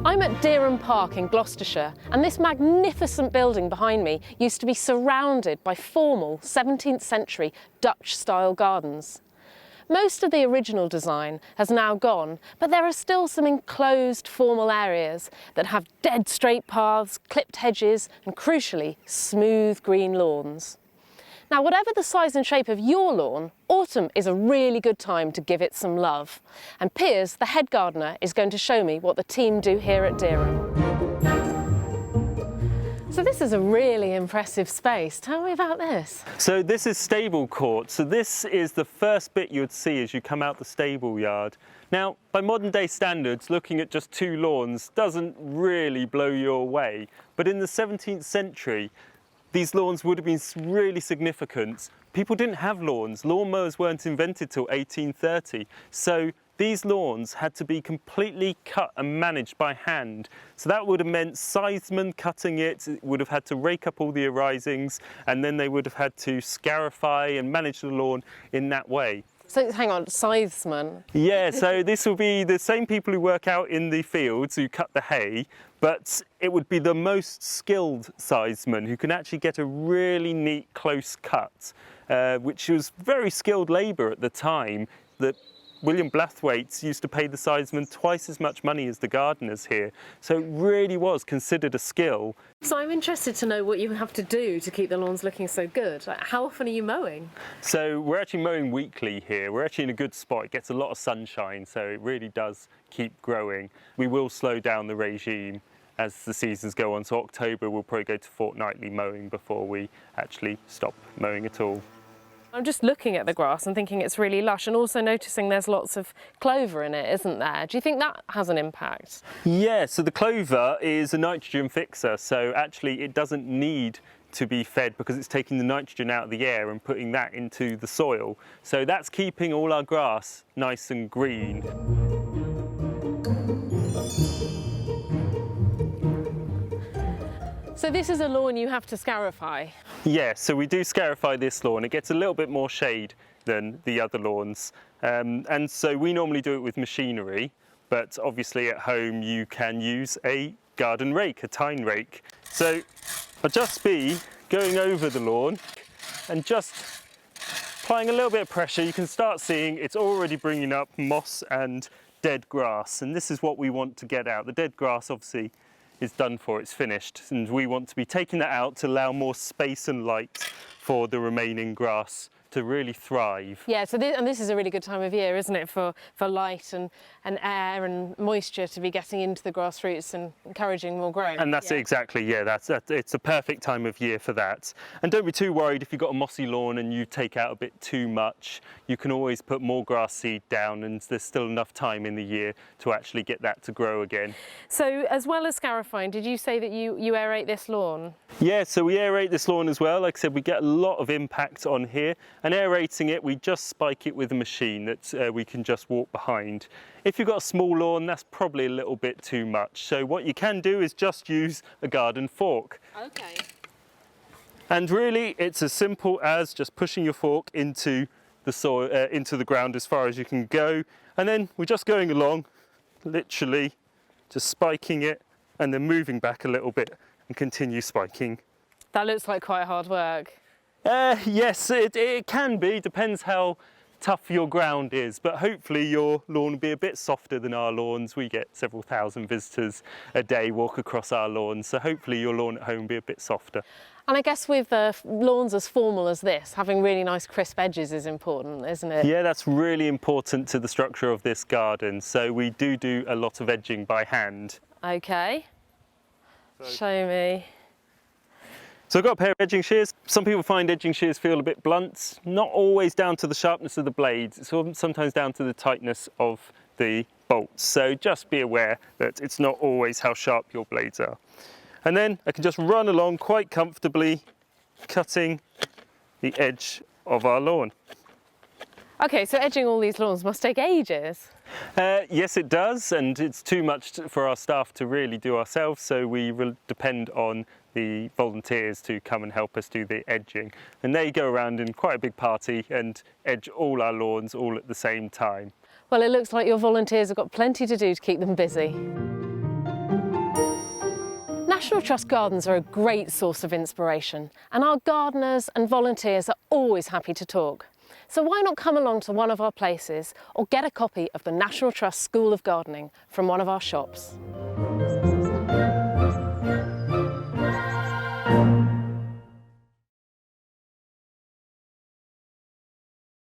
I'm at Dyrham Park in Gloucestershire, and this magnificent building behind me used to be surrounded by formal 17th century Dutch-style gardens. Most of the original design has now gone, but there are still some enclosed formal areas that have dead straight paths, clipped hedges and, crucially, smooth green lawns. Now, whatever the size and shape of your lawn, autumn is a really good time to give it some love. And Piers, the head gardener, is going to show me what the team do here at Dyrham. So this is a really impressive space. Tell me about this. So this is stable court. So this is the first bit you would see as you come out the stable yard. Now, by modern day standards, looking at just 2 lawns doesn't really blow you away. But in the 17th century, these lawns would have been really significant. People didn't have lawns. Lawnmowers weren't invented till 1830. So these lawns had to be completely cut and managed by hand. So that would have meant scythesmen cutting it, would have had to rake up all the arisings, and then they would have had to scarify and manage the lawn in that way. So hang on, scythesmen? Yeah, so this will be the same people who work out in the fields who cut the hay, but it would be the most skilled scythesman who can actually get a really neat close cut, which was very skilled labour at the time. That William Blathwayt used to pay the scythesmen twice as much money as the gardeners here. So it really was considered a skill. So I'm interested to know what you have to do to keep the lawns looking so good. Like, how often are you mowing? So we're actually mowing weekly here. We're actually in a good spot. It gets a lot of sunshine, so it really does keep growing. We will slow down the regime as the seasons go on. So October we'll probably go to fortnightly mowing before we actually stop mowing at all. I'm just looking at the grass and thinking it's really lush, and also noticing there's lots of clover in it, isn't there? Do you think that has an impact? Yeah, so the clover is a nitrogen fixer, so actually it doesn't need to be fed because it's taking the nitrogen out of the air and putting that into the soil. So that's keeping all our grass nice and green. So this is a lawn you have to scarify? Yeah, so we do scarify this lawn. It gets a little bit more shade than the other lawns. And so we normally do it with machinery, but obviously at home you can use a garden rake, a tine rake. So I'll just be going over the lawn and just applying a little bit of pressure. You can start seeing it's already bringing up moss and dead grass, and this is what we want to get out. The dead grass obviously is done for, it's finished, and we want to be taking that out to allow more space and light for the remaining grass to really thrive. Yeah, so this is a really good time of year, isn't it, for light and air and moisture to be getting into the grass roots and encouraging more growth. And that's it, exactly, yeah, it's a perfect time of year for that. And don't be too worried if you've got a mossy lawn and you take out a bit too much. You can always put more grass seed down, and there's still enough time in the year to actually get that to grow again. So as well as scarifying, did you say that you aerate this lawn? Yeah, so we aerate this lawn as well. Like I said, we get a lot of impact on here, and aerating it, we just spike it with a machine that we can just walk behind. If you've got a small lawn, that's probably a little bit too much. So what you can do is just use a garden fork. Okay. And really, it's as simple as just pushing your fork into the soil, into the ground as far as you can go, and then we're just going along, literally just spiking it, and then moving back a little bit and continue spiking. That looks like quite hard work. Yes, it can be, depends how tough your ground is, but hopefully your lawn will be a bit softer than our lawns. We get several thousand visitors a day walk across our lawns, so hopefully your lawn at home will be a bit softer. And I guess with lawns as formal as this, having really nice crisp edges is important, isn't it? Yeah, that's really important to the structure of this garden, so we do a lot of edging by hand. Okay, show me. So I've got a pair of edging shears. Some people find edging shears feel a bit blunt. Not always down to the sharpness of the blades, it's sometimes down to the tightness of the bolts. So just be aware that it's not always how sharp your blades are. And then I can just run along quite comfortably, cutting the edge of our lawn. Okay, so edging all these lawns must take ages. Yes, it does, and it's too much for our staff to really do ourselves, so we will depend on the volunteers to come and help us do the edging. And they go around in quite a big party and edge all our lawns all at the same time. Well, it looks like your volunteers have got plenty to do to keep them busy. National Trust gardens are a great source of inspiration, and our gardeners and volunteers are always happy to talk. So why not come along to one of our places or get a copy of the National Trust School of Gardening from one of our shops?